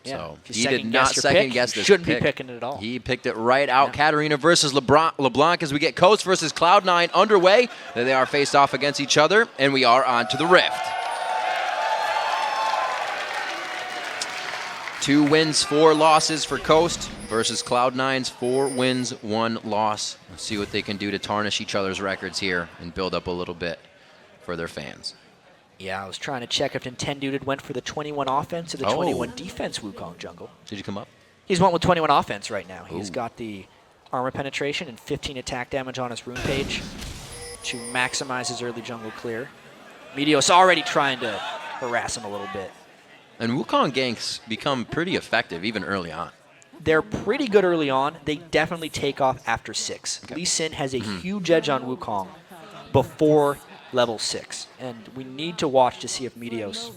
Yeah. So he did not second-guess this shouldn't pick. be picking it at all. He picked it right out. Yeah. Katarina versus LeBlanc as we get Coast versus Cloud9 underway. There they are faced off against each other, and we are on to the Rift. 2 wins, 4 losses for Coast versus Cloud9's 4 wins, 1 loss. Let's see what they can do to tarnish each other's records here and build up a little bit for their fans. Yeah, I was trying to check if Nintendo went for the 21 offense or the 21 defense Wukong jungle. Did you come up? He's went with 21 offense right now. He's got the armor penetration and 15 attack damage on his rune page to maximize his early jungle clear. Meteos already trying to harass him a little bit. And Wukong ganks become pretty effective even early on. They're pretty good early on. They definitely take off after 6. Okay. Lee Sin has a huge edge on Wukong before level 6. And we need to watch to see if Meteos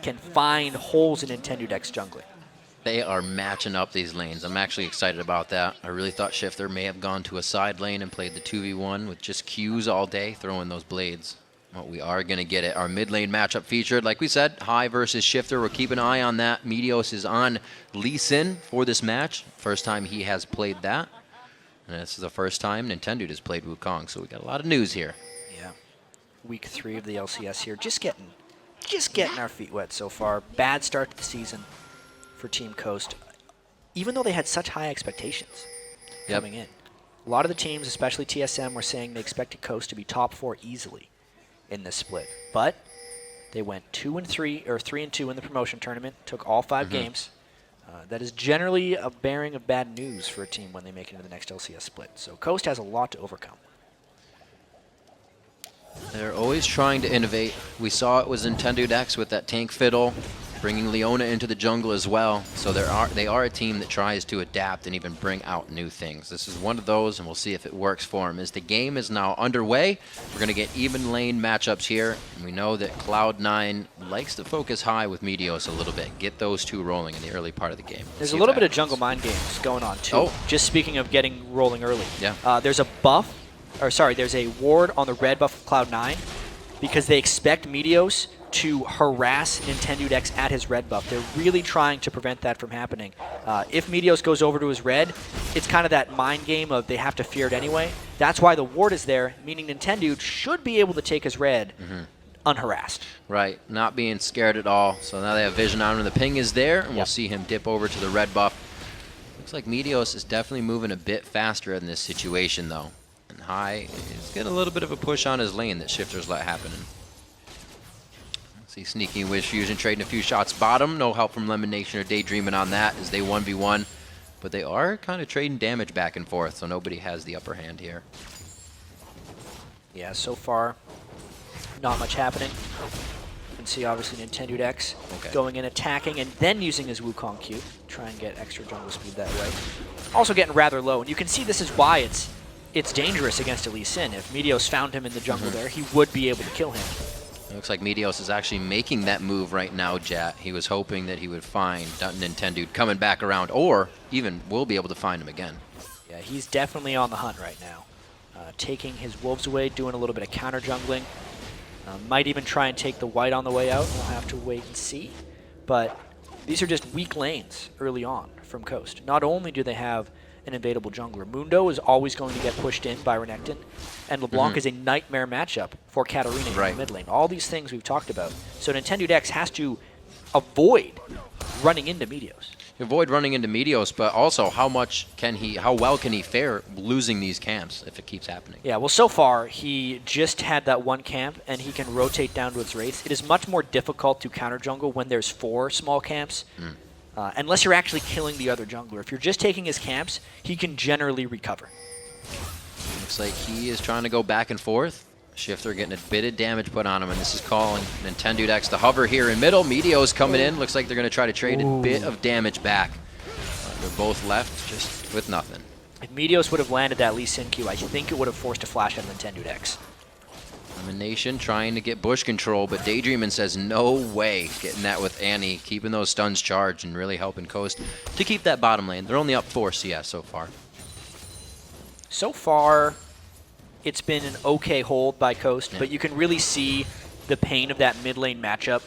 can find holes in Nintendo Deck's jungling. They are matching up these lanes. I'm actually excited about that. I really thought Shifter may have gone to a side lane and played the 2v1 with just Qs all day, throwing those blades. Well, we are going to get it. Our mid lane matchup featured, like we said, High versus Shifter. We'll keep an eye on that. Meteos is on Lee Sin for this match. First time he has played that. And this is the first time Nintendo has played Wukong, so we got a lot of news here. Yeah. Week 3 of the LCS here. Just getting our feet wet so far. Bad start to the season for Team Coast, even though they had such high expectations coming in. A lot of the teams, especially TSM, were saying they expected Coast to be top 4 easily in this split. But they went 2-3 or 3-2 in the promotion tournament, took all 5 games. That is generally a bearing of bad news for a team when they make it into the next LCS split. So Coast has a lot to overcome. They're always trying to innovate. We saw it was Nintendo Dex with that tank fiddle, bringing Leona into the jungle as well. So they are a team that tries to adapt and even bring out new things. This is one of those, and we'll see if it works for them. As the game is now underway, we're going to get even lane matchups here. And we know that Cloud9 likes to focus high with Meteos a little bit. Get those 2 rolling in the early part of the game. There's a little bit of jungle mind games going on, too. Just speaking of getting rolling early. Yeah. There's a ward on the red buff of Cloud9 because they expect Meteos to harass Nintendo Dex at his red buff. They're really trying to prevent that from happening. If Meteos goes over to his red, it's kind of that mind game of they have to fear it anyway. That's why the ward is there, meaning Nintendo should be able to take his red unharassed. Right, not being scared at all. So now they have vision on him. The ping is there, and we'll see him dip over to the red buff. Looks like Meteos is definitely moving a bit faster in this situation, though. And High is getting a little bit of a push on his lane that Shifter's let happen. See sneaking Wish Fusion trading a few shots bottom. No help from Lemon Nation or Daydreaming on that as they 1v1. But they are kind of trading damage back and forth, so nobody has the upper hand here. Yeah, so far, not much happening. You can see obviously Nintendo Dex going in, attacking, and then using his Wukong Q. Try and get extra jungle speed that way. Also getting rather low, and you can see this is why it's dangerous against Lee Sin. If Meteos found him in the jungle there, he would be able to kill him. It looks like Meteos is actually making that move right now, Jat. He was hoping that he would find Nintendo coming back around, or even will be able to find him again. Yeah, he's definitely on the hunt right now. Taking his wolves away, doing a little bit of counter jungling. Might even try and take the white on the way out. We'll have to wait and see. But these are just weak lanes early on from Coast. Not only do they have an invadable jungler, Mundo is always going to get pushed in by Renekton, and LeBlanc is a nightmare matchup for Katarina in the mid lane. All these things we've talked about. So Nintendo Dex has to avoid running into Meteos. Avoid running into Meteos, but also how well can he fare losing these camps if it keeps happening? Yeah, well, so far he just had that one camp, and he can rotate down to its wraiths. It is much more difficult to counter jungle when there's 4 small camps. Unless you're actually killing the other jungler. If you're just taking his camps, he can generally recover. Looks like he is trying to go back and forth. Shifter getting a bit of damage put on him, and this is calling Nintendo Dex to hover here in middle. Meteos coming in. Looks like they're going to try to trade a bit of damage back. They're both left just with nothing. If Meteos would have landed that Lee Sin Q, I think it would have forced a flash out of Nintendo Dex. Nation trying to get bush control, but Daydreamin' says no way. Getting that with Annie, keeping those stuns charged and really helping Coast to keep that bottom lane. They're only up 4 CS so far. So far, it's been an okay hold by Coast, but you can really see the pain of that mid lane matchup.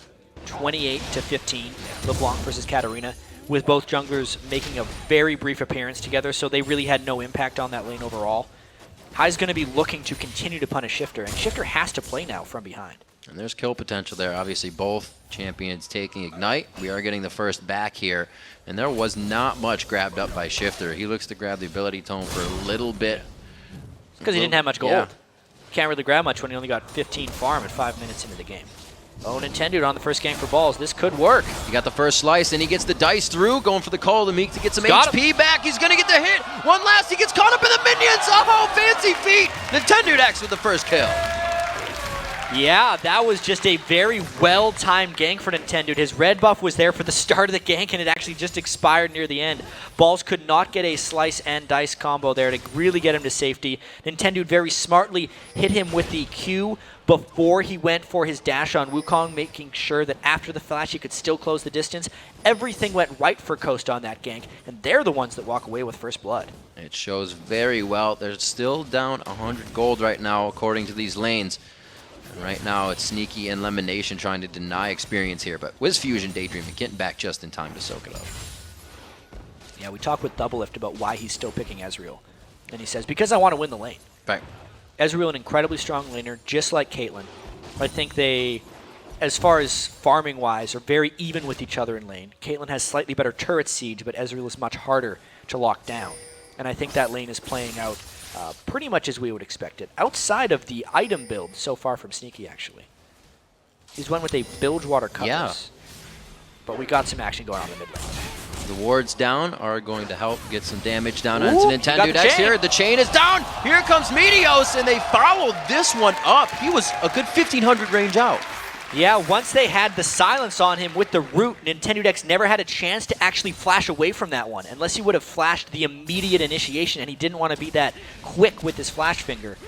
28-15, LeBlanc versus Katarina. with both junglers making a very brief appearance together, so they really had no impact on that lane overall. Hai's going to be looking to continue to punish Shifter, and Shifter has to play now from behind. And there's kill potential there. Obviously, both champions taking Ignite. We are getting the first back here, and there was not much grabbed up by Shifter. He looks to grab the ability tome for a little bit. Because he didn't have much gold. Yeah. Can't really grab much when he only got 15 farm at 5 minutes into the game. Oh, Nintendo on the first gank for balls. This could work. He got the first slice, and he gets the dice through, going for the call to Meek to get some Got HP back. He's going to get the hit. One last. He gets caught up in the minions. Oh, fancy feet. Nintendo X with the first kill. Yeah, that was just a very well-timed gank for Nintendo. His red buff was there for the start of the gank, and it actually just expired near the end. Balls could not get a slice and dice combo there to really get him to safety. Nintendo very smartly hit him with the Q before he went for his dash on Wukong, making sure that after the flash he could still close the distance. Everything went right for Coast on that gank, and they're the ones that walk away with first blood. It shows very well. They're still down 100 gold right now, according to these lanes. And right now, it's Sneaky and Lemonation trying to deny experience here, but Wiz Fusion Daydreaming getting back just in time to soak it up. Yeah, we talked with Doublelift about why he's still picking Ezreal. And he says, because I want to win the lane. Right. Ezreal, an incredibly strong laner, just like Caitlyn. I think they, as far as farming-wise, are very even with each other in lane. Caitlyn has slightly better turret siege, but Ezreal is much harder to lock down. And I think that lane is playing out pretty much as we would expect it. Outside of the item build so far from Sneaky, actually. He's went with a Bilgewater Cutlass. Yeah. But we got some action going on in the mid lane. The wards down are going to help get some damage down Ooh, onto he got Nintendo the Dex chain. here. The chain is down. Here comes Meteos, and they followed this one up. He was a good 1,500 range out. Yeah, once they had the silence on him with the root, Nintendo Dex never had a chance to actually flash away from that one, unless he would have flashed the immediate initiation, and he didn't want to be that quick with his flash finger.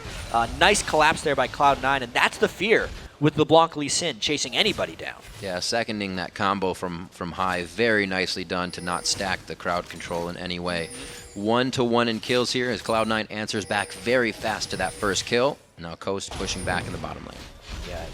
Nice collapse there by Cloud9, and that's the fear with LeBlanc Lee Sin chasing anybody down. Yeah, seconding that combo from Hai. Very nicely done to not stack the crowd control in any way. 1-to-1 in kills here as Cloud9 answers back very fast to that first kill. Now Coast pushing back in the bottom lane. Yeah,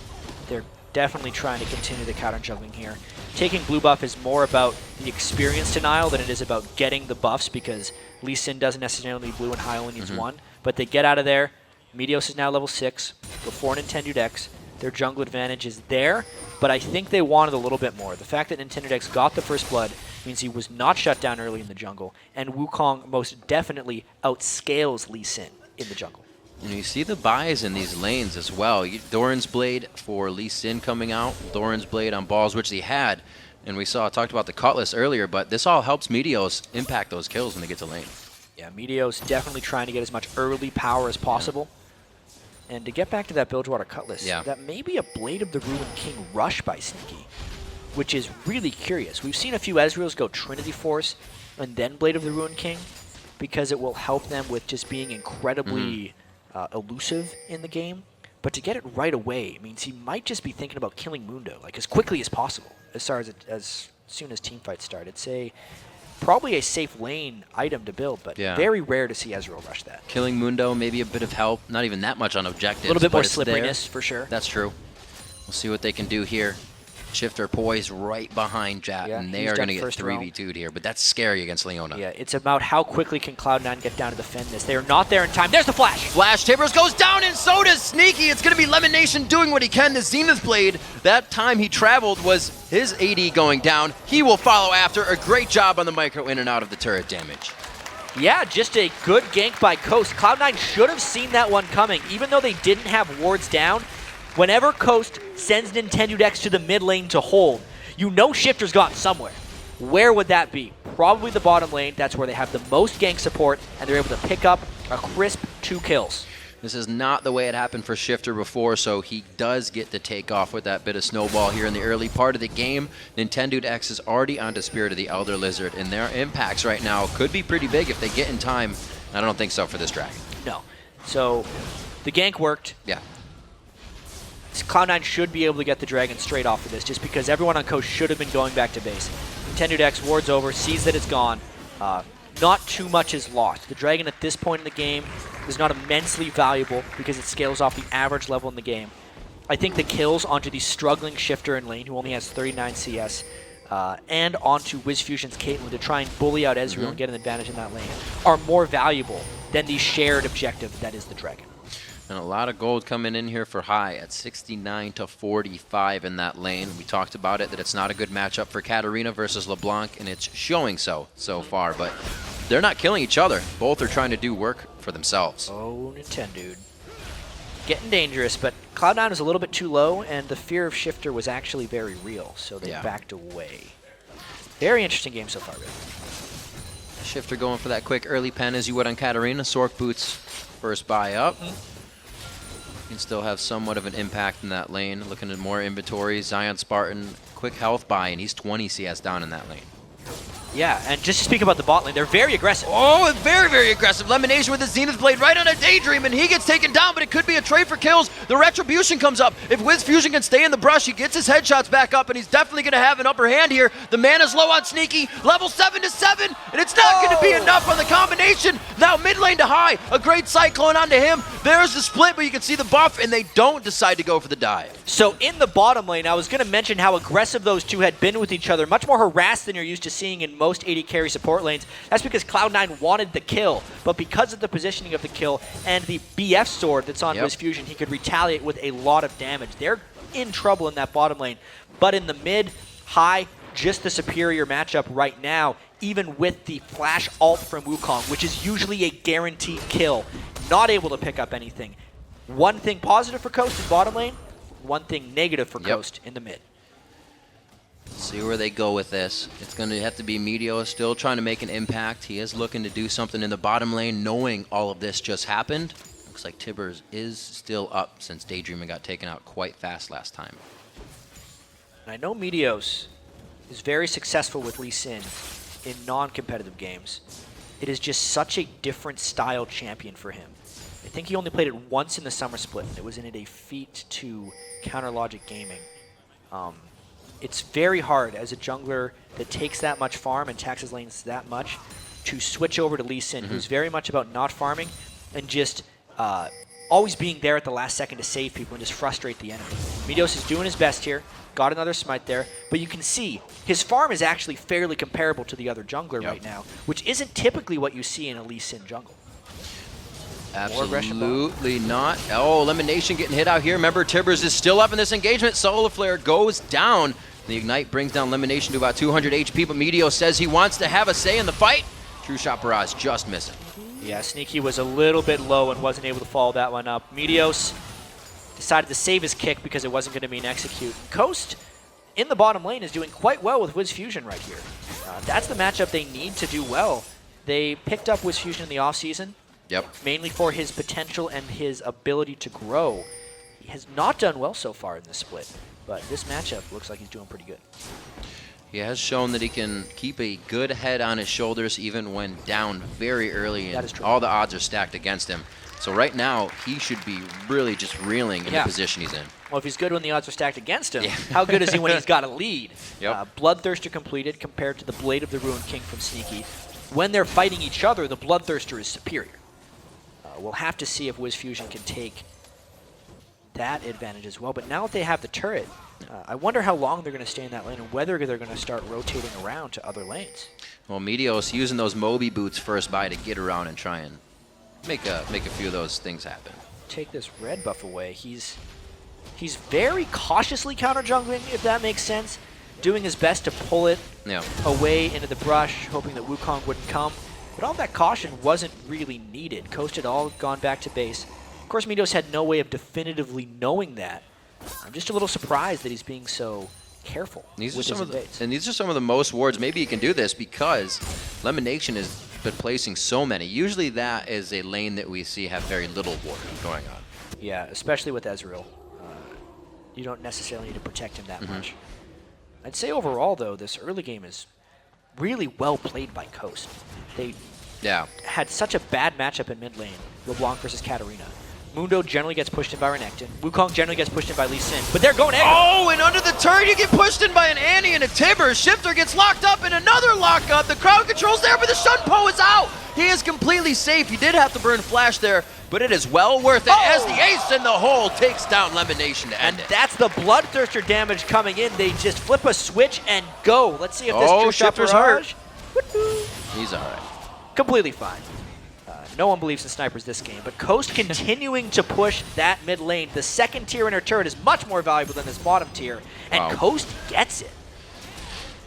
they're definitely trying to continue the counter juggling here. Taking blue buff is more about the experience denial than it is about getting the buffs, because Lee Sin doesn't necessarily need blue and Hai only needs one. But they get out of there. Meteos is now level 6 before Nintendo Dex. Their jungle advantage is there, but I think they wanted a little bit more. The fact that Nintendo Dex got the first blood means he was not shut down early in the jungle, and Wukong most definitely outscales Lee Sin in the jungle. And you see the buys in these lanes as well. Doran's Blade for Lee Sin coming out, Doran's Blade on balls, which he had, and we talked about the Cutlass earlier, but this all helps Meteos impact those kills when they get to lane. Yeah, Meteos definitely trying to get as much early power as possible. Yeah. And to get back to that Bilgewater Cutlass, that may be a Blade of the Ruined King rush by Sneaky, which is really curious. We've seen a few Ezreals go Trinity Force and then Blade of the Ruined King, because it will help them with just being incredibly elusive in the game. But to get it right away means he might just be thinking about killing Mundo, like as quickly as possible, as soon as teamfights start. It's probably a safe lane item to build, but very rare to see Ezreal rush that. Killing Mundo, maybe a bit of help. Not even that much on objectives. A little bit more it's slipperiness, there. for sure. That's true. We'll see what they can do here. Shifter poised right behind Jat, and they are going to get 3v2'd here, but that's scary against Leona. Yeah, it's about how quickly can Cloud9 get down to defend this. They are not there in time. There's the flash! Flash Timbers goes down, and so does Sneaky. It's going to be Lemonation doing what he can. The Zenith Blade, that time he traveled was his AD going down. He will follow after. A great job on the micro in and out of the turret damage. Yeah, just a good gank by Coast. Cloud9 should have seen that one coming, even though they didn't have wards down. Whenever Coast sends Nintendo Dex to the mid lane to hold, you know Shifter's gone somewhere. Where would that be? Probably the bottom lane. That's where they have the most gank support, and they're able to pick up a crisp 2 kills. This is not the way it happened for Shifter before, so he does get to take off with that bit of snowball here in the early part of the game. Nintendo Dex is already onto Spirit of the Elder Lizard, and their impacts right now could be pretty big if they get in time. I don't think so for this dragon. No. So the gank worked. Yeah. Cloud9 should be able to get the dragon straight off of this, just because everyone on Coast should have been going back to base. Nintendo Dex wards over, sees that it's gone. Not too much is lost. The dragon at this point in the game is not immensely valuable because it scales off the average level in the game. I think the kills onto the struggling Shifter in lane, who only has 39 CS, and onto WizFusion's Caitlyn to try and bully out Ezreal and get an advantage in that lane are more valuable than the shared objective that is the Dragon. And a lot of gold coming in here for High at 69 to 45 in that lane. We talked about it, that it's not a good matchup for Katarina versus LeBlanc, and it's showing so far. But they're not killing each other. Both are trying to do work for themselves. Oh, Nintendo. Getting dangerous, but Cloud9 was a little bit too low, and the fear of Shifter was actually very real, so they backed away. Very interesting game so far, really. Shifter going for that quick early pen as you would on Katarina. Sork Boots first buy up. Can still have somewhat of an impact in that lane. Looking at more inventory. Zion Spartan, quick health buy, and he's 20 CS down in that lane. Yeah, and just to speak about the bot lane, they're very aggressive. Oh, very, very aggressive. Lemonation with the Zenith Blade right on a Daydream, and he gets taken down, but it could be a trade for kills. The Retribution comes up. If WizFusion can stay in the brush, he gets his headshots back up, and he's definitely going to have an upper hand here. The mana's low on Sneaky, level 7 to 7, and it's not going to be enough on the combination. Now mid lane to High, a great Cyclone onto him. There's the split, but you can see the buff, and they don't decide to go for the dive. So in the bottom lane, I was going to mention how aggressive those two had been with each other, much more harassed than you're used to seeing in most AD carry support lanes. That's because Cloud9 wanted the kill, but because of the positioning of the kill and the BF sword that's on WizFusion, he could retaliate with a lot of damage. They're in trouble in that bottom lane, but in the mid, High, just the superior matchup right now, even with the flash ult from Wukong, which is usually a guaranteed kill, not able to pick up anything. One thing positive for Coast in bottom lane, one thing negative for Coast in the mid. See where they go with this. It's going to have to be Meteor still trying to make an impact. He is looking to do something in the bottom lane, knowing all of this just happened. Looks like Tibbers is still up since Daydreaming got taken out quite fast last time. And I know Meteos is very successful with Lee Sin in non-competitive games. It is just such a different style champion for him. I think he only played it once in the summer split. It was in a defeat to Counter Logic Gaming. It's very hard as a jungler that takes that much farm and taxes lanes that much to switch over to Lee Sin, who's very much about not farming and just always being there at the last second to save people and just frustrate the enemy. Meteos is doing his best here, got another smite there, but you can see his farm is actually fairly comparable to the other jungler right now, which isn't typically what you see in a Lee Sin jungle. Absolutely not. Oh, Elimination getting hit out here. Remember, Tibbers is still up in this engagement. Solar Flare goes down. The Ignite brings down Elimination to about 200 HP, but Meteos says he wants to have a say in the fight. True Shot Barrage just missing. Yeah, Sneaky was a little bit low and wasn't able to follow that one up. Meteos decided to save his kick because it wasn't going to be an execute. Coast in the bottom lane is doing quite well with WizFusion right here. That's the matchup they need to do well. They picked up WizFusion in the offseason. Mainly for his potential and his ability to grow. He has not done well so far in this split, but this matchup looks like he's doing pretty good. He has shown that he can keep a good head on his shoulders even when down very early, and all the odds are stacked against him. So right now, he should be really just reeling in the position he's in. Well, if he's good when the odds are stacked against him, how good is he when he's got a lead? Bloodthirster completed compared to the Blade of the Ruined King from Sneaky. When they're fighting each other, the Bloodthirster is superior. We'll have to see if WizFusion can take that advantage as well. But now that they have the turret, I wonder how long they're going to stay in that lane and whether they're going to start rotating around to other lanes. Well, Meteos using those Moby boots first by to get around and try and make a few of those things happen. Take this red buff away. He's very cautiously counter-jungling, if that makes sense, doing his best to pull it away into the brush, hoping that Wukong wouldn't come. But all that caution wasn't really needed. Coast had all gone back to base. Of course, Meteos had no way of definitively knowing that. I'm just a little surprised that he's being so careful with his invades. And these are some of the most wards. Maybe he can do this because Lemonation has been placing so many. Usually that is a lane that we see have very little ward going on. Yeah, especially with Ezreal. You don't necessarily need to protect him that much. I'd say overall, though, this early game is really well played by Coast. They had such a bad matchup in mid lane, LeBlanc versus Katarina. Mundo generally gets pushed in by Renekton. Wukong generally gets pushed in by Lee Sin. But they're going aggro. Oh, and under the turn, you get pushed in by an Annie and a Tibbers. Shifter gets locked up in another lockup. The crowd control's there, but the Shunpo is out. He is completely safe. He did have to burn Flash there, but it is well worth it as the ace in the hole takes down Lemonation to end And it. that's the Bloodthirster damage coming in. They just flip a switch and go. Let's see if this Oh, True Shot Shifter's Barrage. He's all right. Completely fine. No one believes in snipers this game, but Coast continuing to push that mid lane. The second tier inner turret is much more valuable than this bottom tier, and Wow. Coast gets it.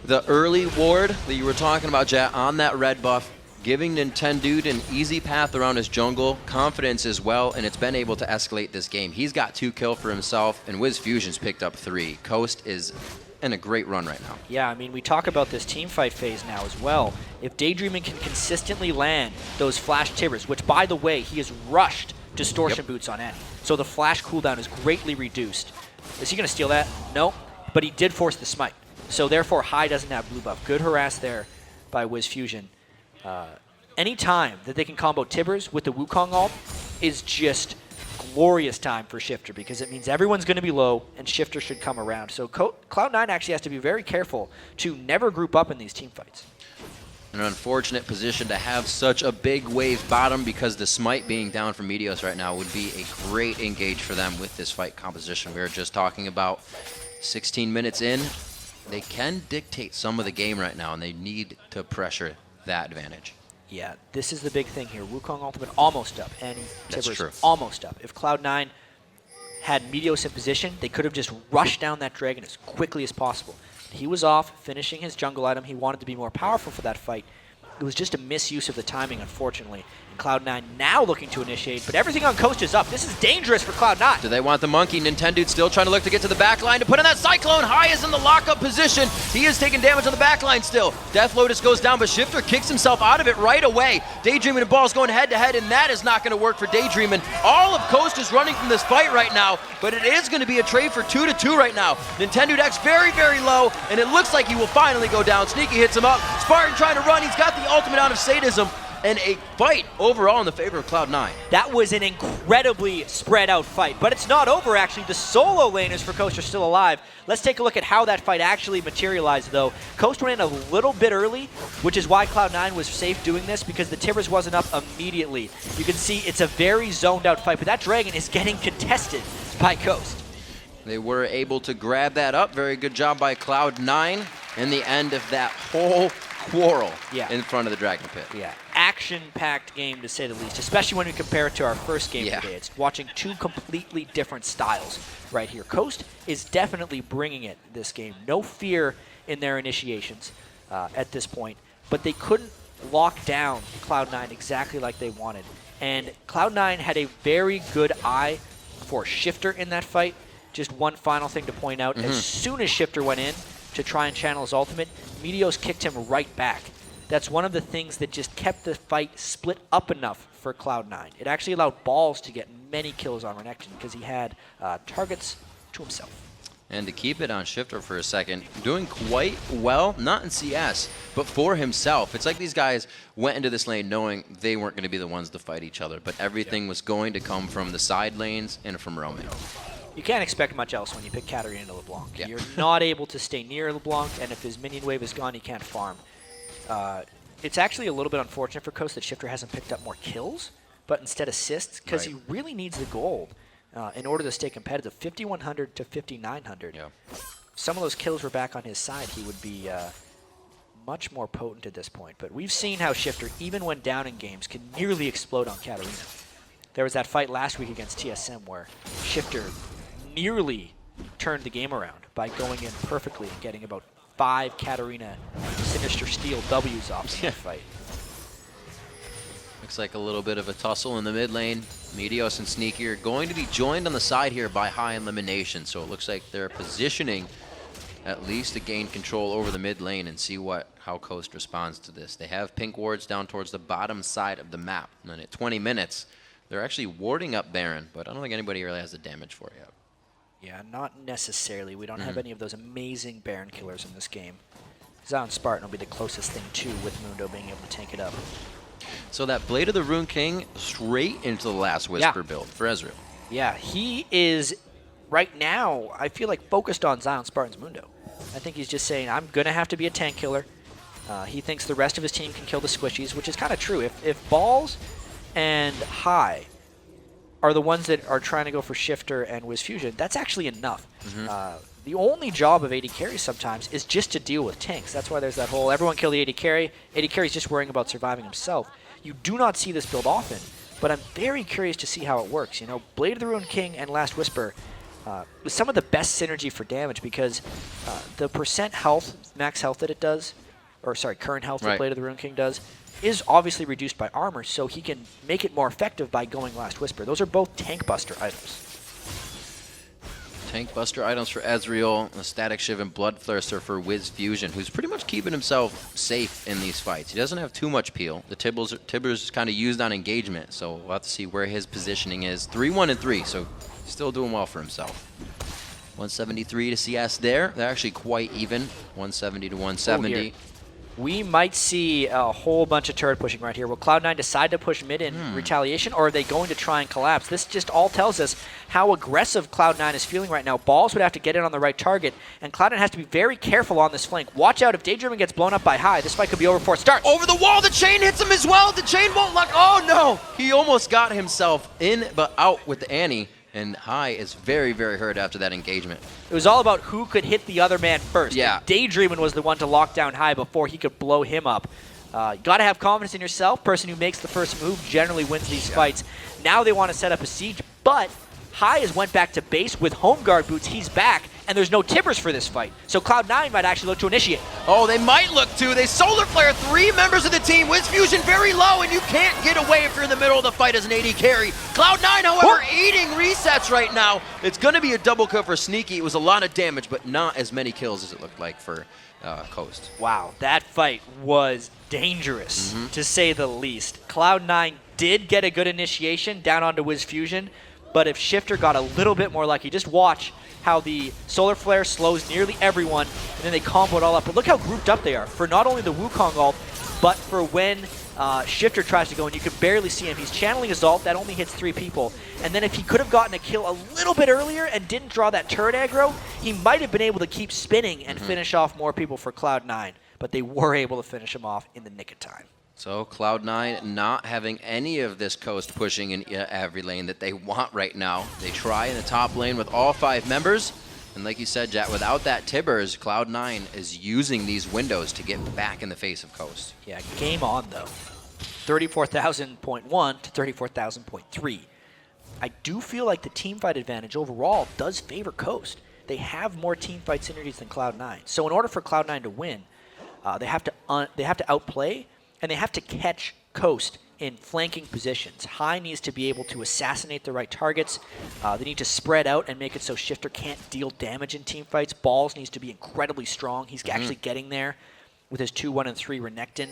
The early ward that you were talking about, Jet, on that red buff, giving Nintendude an easy path around his jungle, confidence as well, and it's been able to escalate this game. He's got 2 kills for himself, and Wiz Fusion's picked up 3. Coast is in a great run right now. Yeah, I mean, we talk about this team fight phase now as well. If Daydreaming can consistently land those flash tibbers, which, by the way, he has rushed Distortion Boots on Annie, so the flash cooldown is greatly reduced. Is he going to steal that? No, but he did force the smite. So therefore, High doesn't have blue buff. Good harass there by Wiz Fusion. Any time that they can combo Tibbers with the Wukong ult is just glorious time for Shifter, because it means everyone's going to be low and Shifter should come around. So Cloud9 actually has to be very careful to never group up in these team fights. An unfortunate position to have such a big wave bottom, because the smite being down from Meteos right now would be a great engage for them with this fight composition. We were just talking about 16 minutes in. They can dictate some of the game right now, and they need to pressure that advantage. Yeah, this is the big thing here. Wukong ultimate almost up, and That's true. Tibbers almost up. If Cloud9 had Meteos in position, they could have just rushed down that dragon as quickly as possible. He was off, finishing his jungle item. He wanted to be more powerful for that fight. It was just a misuse of the timing, unfortunately. And Cloud9 now looking to initiate, but everything on Coast is up. This is dangerous for Cloud9. Do they want the monkey? Nintendude still trying to look to get to the back line to put in that Cyclone. High is in the lockup position. He is taking damage on the back line still. Death Lotus goes down, but Shifter kicks himself out of it right away. Daydreaming and Ball's going head to head, and that is not going to work for Daydreaming. All of Coast is running from this fight right now, but it is going to be a trade for 2-2 right now. Nintendude X very, very low, and it looks like he will finally go down. Sneaky hits him up. Spartan trying to run. He's got the ultimate out of Sadism. And a fight overall in the favor of Cloud9. That was an incredibly spread out fight, but it's not over actually. The solo laners for Coast are still alive. Let's take a look at how that fight actually materialized though. Coast ran a little bit early, which is why Cloud9 was safe doing this, because the Tibbers wasn't up immediately. You can see it's a very zoned out fight, but that dragon is getting contested by Coast. They were able to grab that up. Very good job by Cloud9 in the end of that whole quarrel in front of the Dragon Pit. Yeah, action-packed game to say the least, especially when we compare it to our first game today. It's watching 2 completely different styles right here. Coast is definitely bringing it this game. No fear in their initiations at this point, but they couldn't lock down Cloud9 exactly like they wanted. And Cloud9 had a very good eye for Shifter in that fight. Just one final thing to point out, as soon as Shifter went in to try and channel his ultimate, Meteos kicked him right back. That's one of the things that just kept the fight split up enough for Cloud9. It actually allowed Balls to get many kills on Renekton because he had targets to himself. And to keep it on Shifter for a second, doing quite well, not in CS, but for himself. It's like these guys went into this lane knowing they weren't going to be the ones to fight each other, but everything was going to come from the side lanes and from roaming. You can't expect much else when you pick Katarina into LeBlanc. You're not able to stay near LeBlanc, and if his minion wave is gone, he can't farm. It's actually a little bit unfortunate for Coast that Shifter hasn't picked up more kills, but instead assists, because he really needs the gold in order to stay competitive. 5,100 to 5,900. Some of those kills were back on his side. He would be much more potent at this point. But we've seen how Shifter, even when down in games, can nearly explode on Katarina. There was that fight last week against TSM where Shifter nearly turned the game around by going in perfectly and getting about 5 Katarina Sinister Steel W's off in that fight. Looks like a little bit of a tussle in the mid lane. Meteos and Sneaky are going to be joined on the side here by High Elimination, so it looks like they're positioning at least to gain control over the mid lane and see how Coast responds to this. They have pink wards down towards the bottom side of the map, and then at 20 minutes, they're actually warding up Baron, but I don't think anybody really has the damage for it yet. Yeah, not necessarily. We don't have any of those amazing Baron killers in this game. Zion Spartan will be the closest thing to with Mundo being able to tank it up. So that Blade of the Rune King straight into the Last Whisper build for Ezreal. Yeah, he is, right now, I feel like focused on Zion Spartan's Mundo. I think he's just saying, I'm going to have to be a tank killer. He thinks the rest of his team can kill the squishies, which is kind of true. If Balls and High are the ones that are trying to go for Shifter and Wiz Fusion, that's actually enough. The only job of AD carry sometimes is just to deal with tanks. That's why there's that whole everyone kill the AD carry. AD carry's just worrying about surviving himself. You do not see this build often, but I'm very curious to see how it works. You know, Blade of the Ruined King and Last Whisper was some of the best synergy for damage because the percent health, max health that it does, or sorry, current health that Blade of the Ruined King does, is obviously reduced by armor, so he can make it more effective by going Last Whisper. Those are both tank buster items. Tank buster items for Ezreal, the Static Shiv and Blood Thirster for Wiz Fusion, who's pretty much keeping himself safe in these fights. He doesn't have too much peel. The Tibbers kind of used on engagement, so we'll have to see where his positioning is. 3-1-3, so still doing well for himself. 173 to CS there. They're actually quite even. 170 to 170. We might see a whole bunch of turret pushing right here. Will Cloud9 decide to push mid in retaliation, or are they going to try and collapse? This just all tells us how aggressive Cloud9 is feeling right now. Balls would have to get in on the right target, and Cloud9 has to be very careful on this flank. Watch out if Daydreaming gets blown up by High. This fight could be over before it starts. Over the wall, the chain hits him as well. The chain won't lock. Oh no! He almost got himself in, but out with the Annie. And High is very, very hurt after that engagement. It was all about who could hit the other man first. Yeah. Daydreaming was the one to lock down High before he could blow him up. You got to have confidence in yourself. Person who makes the first move generally wins these fights. Now they want to set up a siege, but High has went back to base with home guard boots. He's back, and there's no Tibbers for this fight. So Cloud9 might actually look to initiate. Oh, they might look to. They solar flare 3 members of the team. Wiz Fusion very low, and you can't get away if you're in the middle of the fight as an AD carry. Cloud9, however, eating resets right now. It's going to be a double kill for Sneaky. It was a lot of damage, but not as many kills as it looked like for Coast. Wow, that fight was dangerous, to say the least. Cloud9 did get a good initiation down onto Wiz Fusion, but if Shifter got a little bit more lucky, just watch how the Solar Flare slows nearly everyone, and then they combo it all up. But look how grouped up they are for not only the Wukong ult, but for when Shifter tries to go, and you can barely see him. He's channeling his ult. That only hits 3 people. And then if he could have gotten a kill a little bit earlier and didn't draw that turret aggro, he might have been able to keep spinning and finish off more people for Cloud9. But they were able to finish him off in the nick of time. So Cloud9 not having any of this Coast pushing in every lane that they want right now. They try in the top lane with all 5 members. And like you said, Jack, without that Tibbers, Cloud9 is using these windows to get back in the face of Coast. Yeah, game on, though. 34,000.1 to 34,000.3. I do feel like the teamfight advantage overall does favor Coast. They have more teamfight synergies than Cloud9. So in order for Cloud9 to win, they have to outplay, and they have to catch Coast in flanking positions. High needs to be able to assassinate the right targets. They need to spread out and make it so Shifter can't deal damage in team fights. Balls needs to be incredibly strong. He's actually getting there with his 2-1 and 3 Renekton.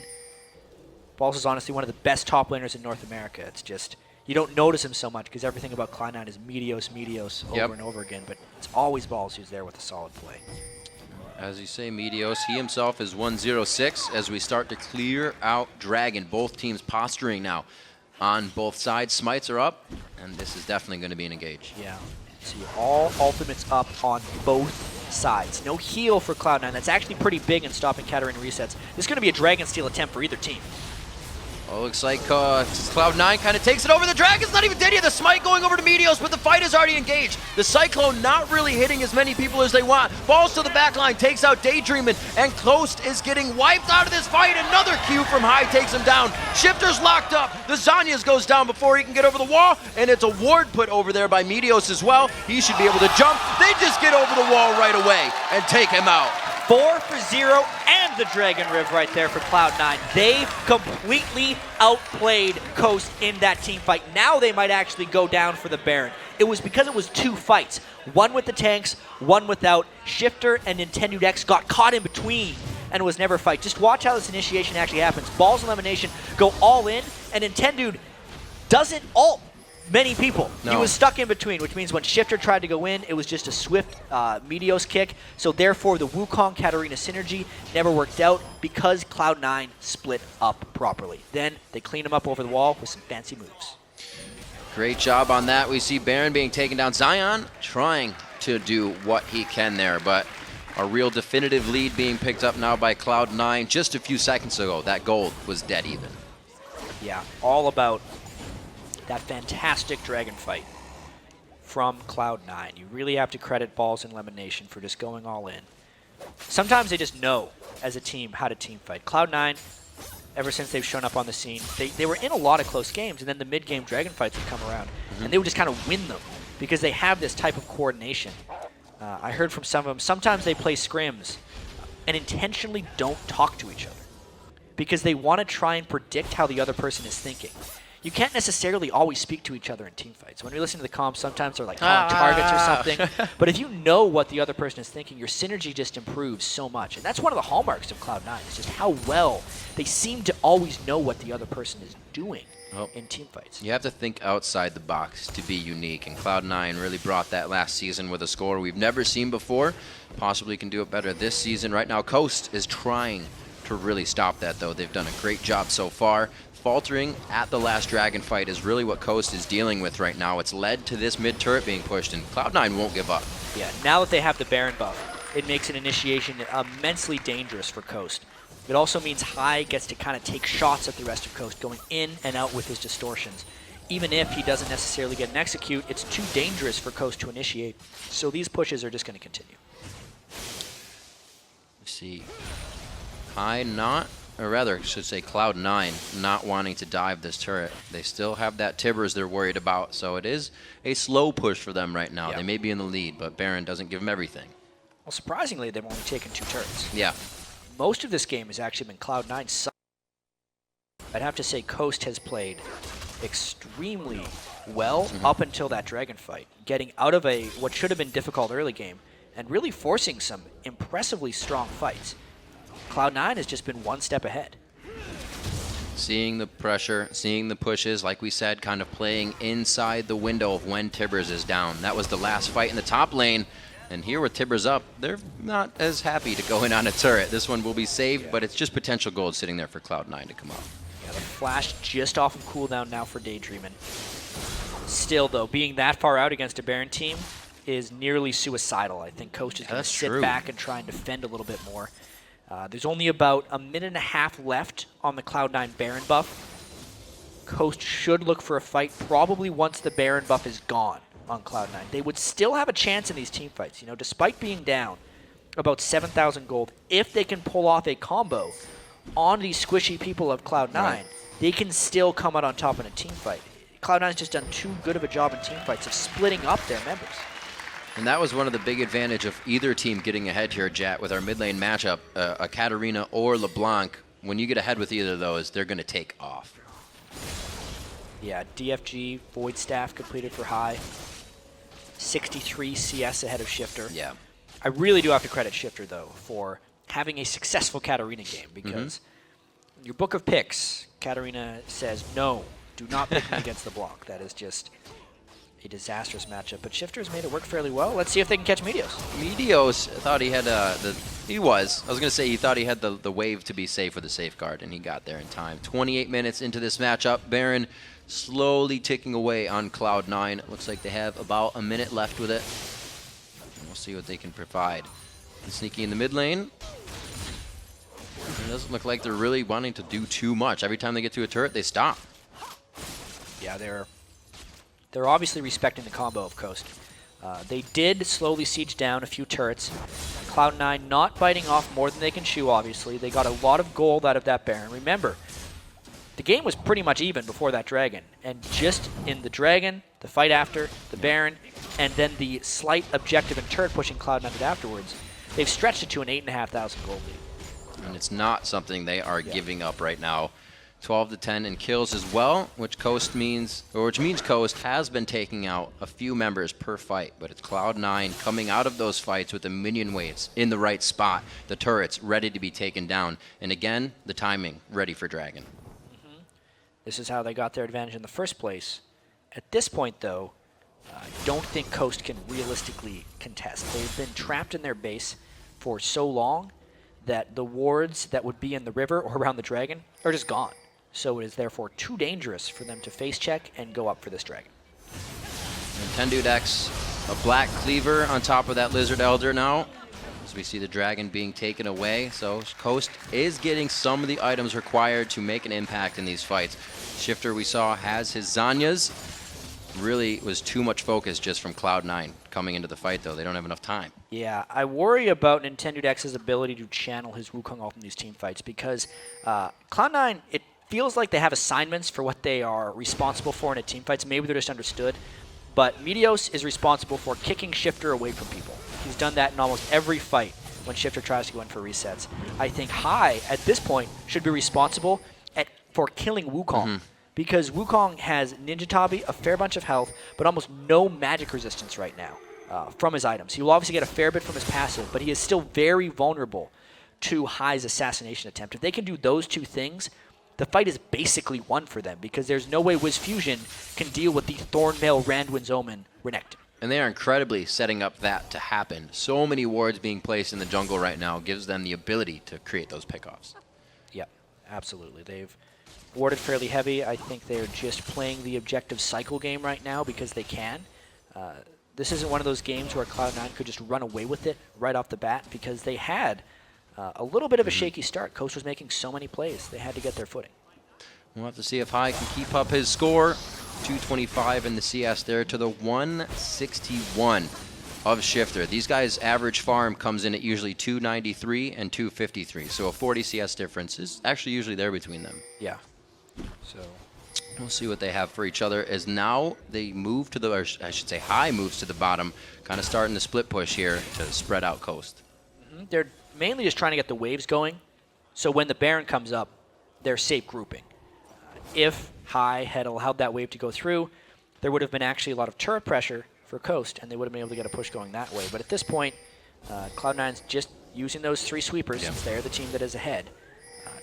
Balls is honestly one of the best top laners in North America. It's just, you don't notice him so much because everything about Cloud9 is Medios over and over again, but it's always Balls who's there with a solid play. As you say, Medios, he himself is 106 as we start to clear out Dragon. Both teams posturing now on both sides. Smites are up, and this is definitely going to be an engage. Yeah. See all ultimates up on both sides. No heal for Cloud9. That's actually pretty big in stopping Katarina resets. This is going to be a Dragon Steal attempt for either team. Oh, looks like Cloud9 kind of takes it over. The Dragon's not even dead yet. The Smite going over to Medios, but the fight is already engaged. The Cyclone not really hitting as many people as they want. Falls to the back line, takes out Daydreamin', and Coast is getting wiped out of this fight. Another Q from High takes him down. Shifter's locked up. The Zanyas goes down before he can get over the wall, and it's a ward put over there by Medios as well. He should be able to jump. They just get over the wall right away and take him out. 4 for 0 and the Dragon Riv right there for Cloud9. They completely outplayed Coast in that team fight. Now they might actually go down for the Baron. It was because it was 2 fights. One with the tanks, one without. Shifter and Nintendo X got caught in between and it was never a fight. Just watch how this initiation actually happens. Balls Elimination go all in, and Nintendo doesn't ult many people. No. He was stuck in between, which means when Shifter tried to go in, it was just a swift Meteos kick. So therefore, the Wukong Katarina synergy never worked out because Cloud9 split up properly. Then they cleaned him up over the wall with some fancy moves. Great job on that. We see Baron being taken down. Zion trying to do what he can there, but A real definitive lead being picked up now by Cloud9. Just a few seconds ago, that gold was dead even. Yeah, all about that fantastic dragon fight from Cloud9. You really have to credit Balls and Lemon Nation for just going all in. Sometimes they just know, as a team, how to team fight. Cloud9, ever since they've shown up on the scene, they were in a lot of close games, and then the mid-game dragon fights would come around, and they would just kind of win them because they have this type of coordination. I heard from some of them, sometimes they play scrims and intentionally don't talk to each other because they want to try and predict how the other person is thinking. You can't necessarily always speak to each other in team fights. When we listen to the comms, sometimes they're like calling targets or something. But if you know what the other person is thinking, your synergy just improves so much. And that's one of the hallmarks of Cloud9, is just how well they seem to always know what the other person is doing in team fights. You have to think outside the box to be unique, and Cloud9 really brought that last season with a score we've never seen before. Possibly can do it better this season. Right now, Coast is trying to really stop that, though. They've done a great job so far. Faltering at the last dragon fight is really what Coast is dealing with right now. It's led to this mid turret being pushed, and Cloud9 won't give up. Yeah, now that they have the Baron buff, it makes an initiation immensely dangerous for Coast. It also means High gets to kind of take shots at the rest of Coast, going in and out with his distortions. Even if he doesn't necessarily get an execute, it's too dangerous for Coast to initiate. So these pushes are just going to continue. Let's see. High not, or rather, I should say Cloud9 not wanting to dive this turret. They still have that Tibbers they're worried about, so it is a slow push for them right now. Yep. They may be in the lead, but Baron doesn't give them everything. Well, surprisingly, they've only taken 2 turrets. Yeah. Most of this game has actually been Cloud9. I'd have to say Coast has played extremely well up until that dragon fight, getting out of a what should have been difficult early game and really forcing some impressively strong fights. Cloud9 has just been one step ahead. Seeing the pressure, seeing the pushes, like we said, kind of playing inside the window of when Tibbers is down. That was the last fight in the top lane. And here with Tibbers up, they're not as happy to go in on a turret. This one will be saved, but it's just potential gold sitting there for Cloud9 to come up. Yeah, the flash just off of cooldown now for Daydreamin'. Still, though, being that far out against a Baron team is nearly suicidal. I think Coast is going to sit back and try and defend a little bit more. There's only about a minute and a half left on the Cloud9 Baron buff. Coast should look for a fight probably once the Baron buff is gone on Cloud9. They would still have a chance in these team fights, you know, despite being down about 7,000 gold. If they can pull off a combo on these squishy people of Cloud9, they can still come out on top in a team fight. Cloud9's just done too good of a job in team fights of splitting up their members. And that was one of the big advantage of either team getting ahead here, Jat, with our mid lane matchup, a Katarina or LeBlanc. When you get ahead with either of those, they're going to take off. Yeah, DFG, Void Staff completed for High. 63 CS ahead of Shifter. Yeah. I really do have to credit Shifter, though, for having a successful Katarina game, because in your book of picks, Katarina says, no, do not pick me against the block. That is just a disastrous matchup. But Shifter's made it work fairly well. Let's see if they can catch Meteos. Meteos thought he had he was going to say he thought he had the wave to be safe with the safeguard, and he got there in time. 28 minutes into this matchup, Baron slowly ticking away on Cloud9. It looks like they have about a minute left with it. And we'll see what they can provide. And sneaky in the mid lane. It doesn't look like they're really wanting to do too much. Every time they get to a turret, they stop. Yeah, they're obviously respecting the combo of Coast. They did slowly siege down a few turrets. Cloud9 not biting off more than they can chew, obviously. They got a lot of gold out of that Baron. Remember, the game was pretty much even before that Dragon. And just in the Dragon, the fight after, the Baron, and then the slight objective and turret pushing Cloud9 afterwards, they've stretched it to an 8,500 gold lead. And it's not something they are giving up right now. 12 to 10 in kills as well, which means Coast has been taking out a few members per fight, but it's Cloud9 coming out of those fights with the minion waves in the right spot, the turrets ready to be taken down, and again, the timing ready for Dragon. This is how they got their advantage in the first place. At this point, though, I don't think Coast can realistically contest. They've been trapped in their base for so long that the wards that would be in the river or around the Dragon are just gone. So it is therefore too dangerous for them to face check and go up for this Dragon. And Tendude X, a black cleaver on top of that Lizard Elder now. as we see the dragon being taken away. So Coast is getting some of the items required to make an impact in these fights. Shifter, we saw, has his Zanyas. Really was too much focus just from Cloud9 coming into the fight, though. They don't have enough time. Yeah, I worry about Nintendo X's ability to channel his Wukong ult in these team fights because Cloud9, it feels like they have assignments for what they are responsible for in a team fight, so maybe they're just understood. But Meteos is responsible for kicking Shifter away from people. He's done that in almost every fight when Shifter tries to go in for resets. I think Hai, at this point, should be responsible for killing Wukong. Because Wukong has Ninja Tabi, a fair bunch of health, but almost no magic resistance right now from his items. He will obviously get a fair bit from his passive, but he is still very vulnerable to Hai's assassination attempt. If they can do those two things, the fight is basically won for them because there's no way Wiz Fusion can deal with the Thornmail Randwin's Omen Renekton. And they are incredibly setting up that to happen. So many wards being placed in the jungle right now gives them the ability to create those pickoffs. Yeah, absolutely. They've warded fairly heavy. I think they're just playing the objective cycle game right now because they can. This isn't one of those games where Cloud9 could just run away with it right off the bat because they had a little bit of a shaky start. Coast was making so many plays. They had to get their footing. We'll have to see if Hai can keep up his score. 225 in the CS there to the 161 of Shifter. These guys' average farm comes in at usually 293 and 253. So a 40 CS difference is actually usually there between them. Yeah. So we'll see what they have for each other as now they move to the, or I should say Hai moves to the bottom, kind of starting the split push here to spread out Coast. They're mainly just trying to get the waves going, so when the Baron comes up, they're safe grouping. If Hai had allowed that wave to go through, there would have been actually a lot of turret pressure for Coast, and they would have been able to get a push going that way. But at this point, Cloud9's just using those three sweepers, since they're the team that is ahead,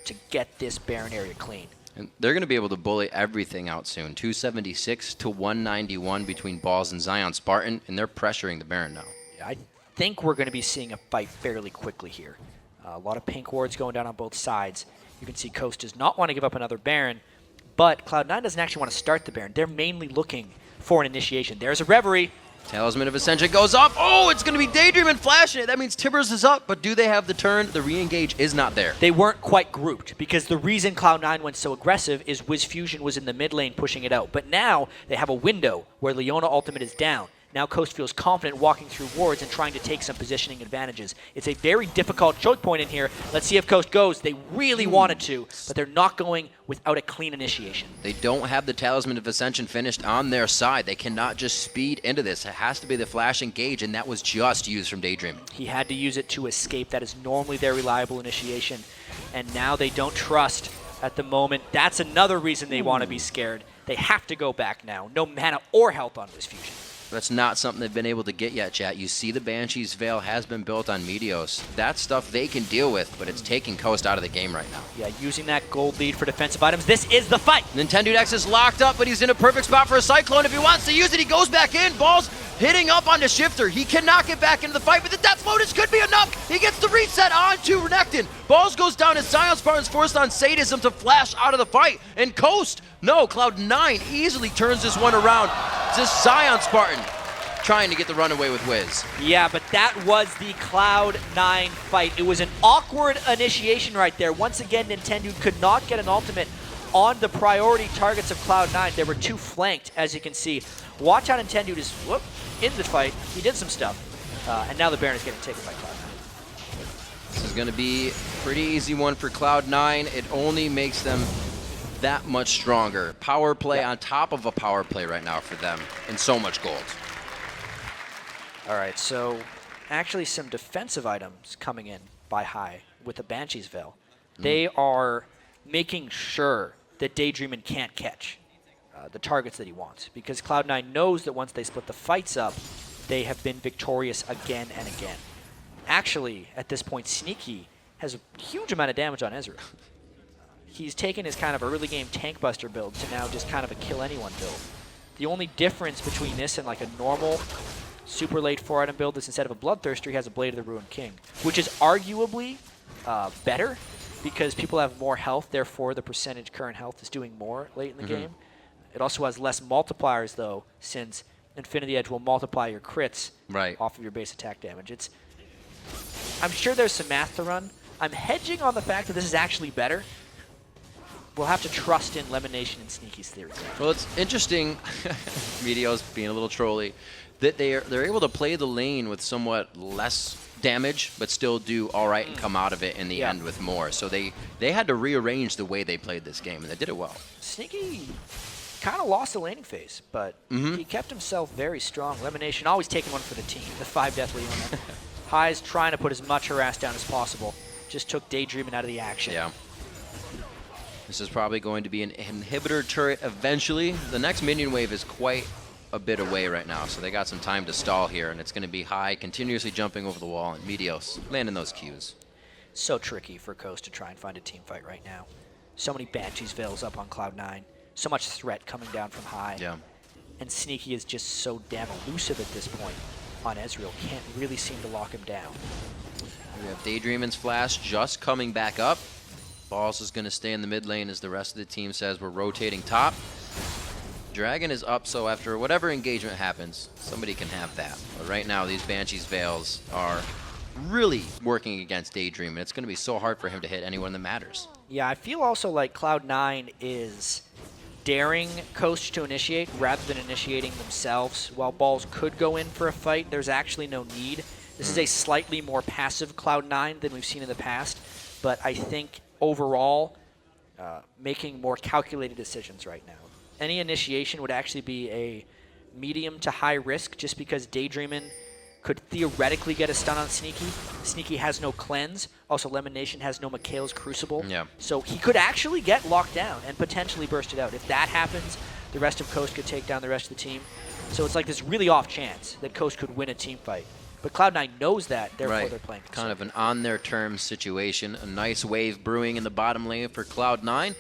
to get this Baron area clean. And they're going to be able to bully everything out soon. 276 to 191 between Balls and Zion Spartan, and they're pressuring the Baron now. Yeah, I think we're going to be seeing a fight fairly quickly here. A lot of pink wards going down on both sides. You can see Coast does not want to give up another Baron, but Cloud9 doesn't actually want to start the Baron. They're mainly looking for an initiation. There's a Reverie. Talisman of Ascension goes off. Oh, it's going to be Daydream and flashing it. That means Tibbers is up, but do they have the turn? The re-engage is not there. They weren't quite grouped because the reason Cloud9 went so aggressive is Wiz Fusion was in the mid lane pushing it out. But now they have a window where Leona ultimate is down. Now Coast feels confident walking through wards and trying to take some positioning advantages. It's a very difficult choke point in here. Let's see if Coast goes. They really wanted to, but they're not going without a clean initiation. They don't have the Talisman of Ascension finished on their side. They cannot just speed into this. It has to be the flash engage, and that was just used from Daydream. He had to use it to escape. That is normally their reliable initiation, and now they don't trust at the moment. That's another reason they want to be scared. They have to go back now. No mana or health on Wiz Fusion. That's not something they've been able to get yet, chat. You see the Banshee's Veil has been built on Meteos. That's stuff they can deal with, but it's taking Coast out of the game right now. Yeah, using that gold lead for defensive items. This is the fight. Nintendo X is locked up, but he's in a perfect spot for a Cyclone. If he wants to use it, he goes back in. Balls hitting up onto Shifter. He cannot get back into the fight, but the Death Lotus could be enough. He gets the reset onto Renekton. Balls goes down as Zion Spartan's forced on Sadism to flash out of the fight. And Coast, no, Cloud9 easily turns this one around. Just Zion Spartan trying to get the runaway with Wiz. Yeah, but that was the Cloud9 fight. It was an awkward initiation right there. Once again, Nintendo could not get an ultimate on the priority targets of Cloud9. They were too flanked, as you can see. Watch how Nintendo is in the fight. He did some stuff, and now the Baron is getting taken by Cloud9. This is going to be a pretty easy one for Cloud9. It only makes them that much stronger. Power play on top of a power play right now for them, and so much gold. All right, so actually some defensive items coming in by Hai with the Banshee's Veil. They are making sure that Daydreamin can't catch the targets that he wants, because Cloud9 knows that once they split the fights up, they have been victorious again and again. Actually, at this point, Sneaky has a huge amount of damage on Ezreal. He's taken his kind of early game tank buster build to now just kind of a kill anyone build. The only difference between this and like a normal super late 4-item build is instead of a Bloodthirster, he has a Blade of the Ruined King, which is arguably better because people have more health, therefore the percentage current health is doing more late in the game. It also has less multipliers, though, since Infinity Edge will multiply your crits off of your base attack damage. I'm sure there's some math to run. I'm hedging on the fact that this is actually better. We'll have to trust in Lemonation and Sneaky's theory. Well, it's interesting, Meteo's being a little trolly, that they're able to play the lane with somewhat less damage, but still do all right and come out of it in the end with more. So they had to rearrange the way they played this game, and they did it well. Sneaky kind of lost the laning phase, but he kept himself very strong. Lemonation always taking one for the team, the 5 Death Leona. High's trying to put as much harass down as possible. Just took Daydreaming out of the action. Yeah. This is probably going to be an inhibitor turret eventually. The next minion wave is quite a bit away right now, so they got some time to stall here, and it's going to be High continuously jumping over the wall, and Meteos landing those Qs. So tricky for Coast to try and find a team fight right now. So many Banshees Veils up on Cloud9. So much threat coming down from High. Yeah. And Sneaky is just so damn elusive at this point on Ezreal. Can't really seem to lock him down. We have Daydreamin's flash just coming back up. Balls is going to stay in the mid lane as the rest of the team says we're rotating top. Dragon is up, so after whatever engagement happens, somebody can have that. But right now, these Banshee's Veils are really working against Daydream, and it's going to be so hard for him to hit anyone that matters. Yeah, I feel also like Cloud9 is daring Coast to initiate rather than initiating themselves. While Balls could go in for a fight, there's actually no need. This is a slightly more passive Cloud9 than we've seen in the past, but I think overall making more calculated decisions right now. Any initiation would actually be a medium to high risk just because Daydreamin' could theoretically get a stun on Sneaky. Sneaky has no cleanse. Also, Lemonation has no Mikhail's Crucible. Yeah. So he could actually get locked down and potentially burst it out. If that happens, the rest of Coast could take down the rest of the team. So it's like this really off chance that Coast could win a team fight. But Cloud9 knows that, therefore they're playing. Kind of an on-their-terms situation. A nice wave brewing in the bottom lane for Cloud9.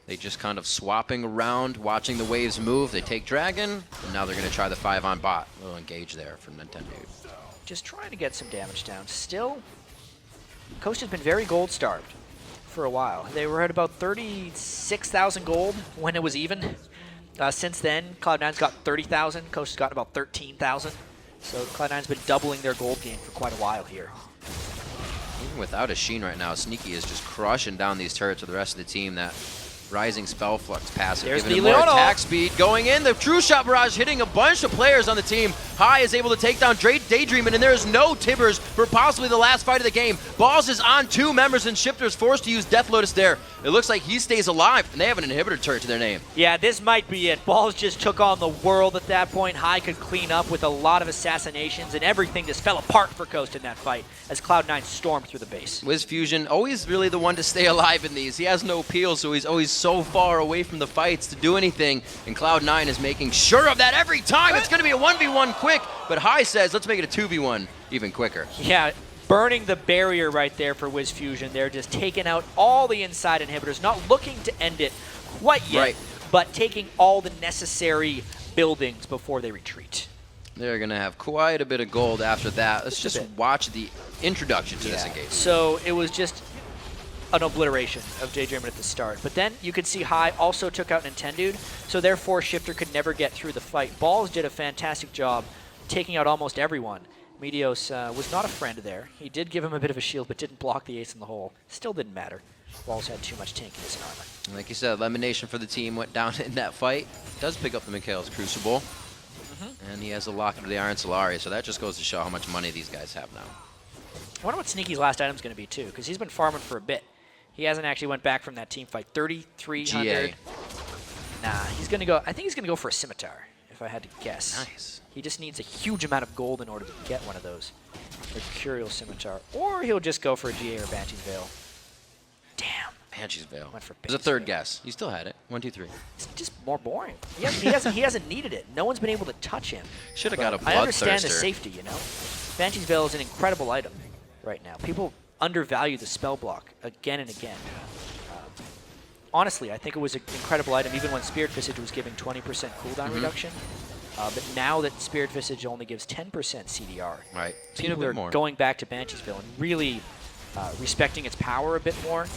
They just kind of swapping around, watching the waves move. They take Dragon, and now they're going to try the 5-on bot. A little engage there from Nintendo. Just trying to get some damage down. Still, Coast has been very gold-starved for a while. They were at about 36,000 gold when it was even. Since then, Cloud9's got 30,000. Coast has gotten about 13,000. So Cloud9's been doubling their gold gain for quite a while here. Even without a Sheen right now, Sneaky is just crushing down these turrets with the rest of the team. That Rising Spell Flux passive, There's giving the him more Leona. attack speed. Going in, the True Shot Barrage hitting a bunch of players on the team. High is able to take down Daydreamin', and there is no Tibbers for possibly the last fight of the game. Balls is on 2 members, and Shifter's forced to use Death Lotus there. It looks like he stays alive, and they have an inhibitor turret to their name. Yeah, this might be it. Balls just took on the world at that point. High could clean up with a lot of assassinations, and everything just fell apart for Coast in that fight as Cloud9 stormed through the base. Wiz Fusion, always really the one to stay alive in these. He has no peel, so he's always so far away from the fights to do anything, and Cloud9 is making sure of that every time. It's going to be a 1v1 quick, but High says, let's make it a 2v1 even quicker. Yeah, burning the barrier right there for Wiz Fusion. They're just taking out all the inside inhibitors, not looking to end it quite yet, but taking all the necessary buildings before they retreat. They're going to have quite a bit of gold after that. Let's just watch the introduction to this engagement. So it was just an obliteration of Daydreamin' at the start. But then you could see High also took out Nintendude, so therefore Shifter could never get through the fight. Balls did a fantastic job taking out almost everyone. Meteos was not a friend there. He did give him a bit of a shield, but didn't block the ace in the hole. Still didn't matter. Balls had too much tankiness in armor. Like you said, elimination for the team went down in that fight. Does pick up the Mikhail's Crucible. And he has a locket of the Iron Solari, so that just goes to show how much money these guys have now. I wonder what Sneaky's last item's going to be, too, because he's been farming for a bit. He hasn't actually went back from that team fight. 3,300. GA. Nah, he's going to go. I think he's going to go for a Scimitar, if I had to guess. Nice. He just needs a huge amount of gold in order to get one of those. Mercurial Scimitar. Or he'll just go for a GA or Banshee's Veil. Damn. Banshee's Veil. Went for There's a Banshee's third Veil. guess. You still had it. 1, 2, 3. It's just more boring. He hasn't needed it. No one's been able to touch him. Should have got a I understand Bloodthirster. the safety, you know. Banshee's Veil is an incredible item right now. People undervalue the spell block again and again. Honestly, I think it was an incredible item even when Spirit Visage was giving 20% cooldown reduction. But now that Spirit Visage only gives 10% CDR, Right. people are going back to Banshee's Veil and really respecting its power a bit more.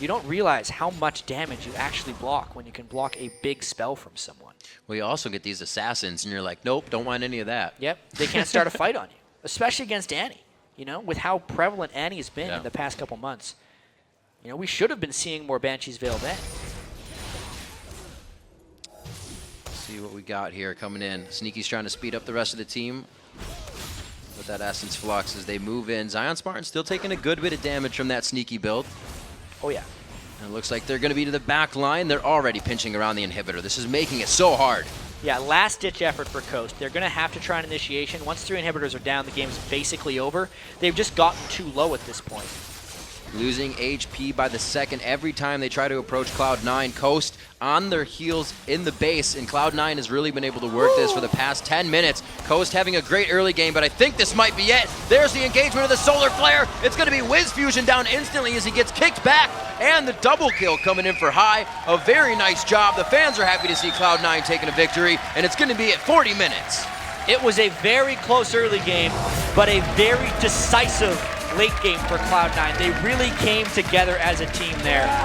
You don't realize how much damage you actually block when you can block a big spell from someone. Well, you also get these assassins, and you're like, nope, don't want any of that. Yep, they can't start a fight on you, especially against Annie. You know, with how prevalent Annie's been in the past couple months. You know, we should have been seeing more Banshees Veiled then. See what we got here coming in. Sneaky's trying to speed up the rest of the team with that Essence Flux as they move in. Zion Spartan still taking a good bit of damage from that Sneaky build. Oh, yeah. And it looks like they're going to be to the back line. They're already pinching around the inhibitor. This is making it so hard. Yeah, last-ditch effort for Coast. They're going to have to try an initiation. Once 3 inhibitors are down, the game's basically over. They've just gotten too low at this point. Losing HP by the second every time they try to approach Cloud9. Coast on their heels in the base, and Cloud9 has really been able to work this for the past 10 minutes. Coast having a great early game, but I think this might be it. There's the engagement of the Solar Flare. It's going to be Wiz Fusion down instantly as he gets kicked back, and the double kill coming in for High. A very nice job. The fans are happy to see Cloud9 taking a victory, and it's going to be at 40 minutes. It was a very close early game, but a very decisive late game for Cloud9. They really came together as a team there.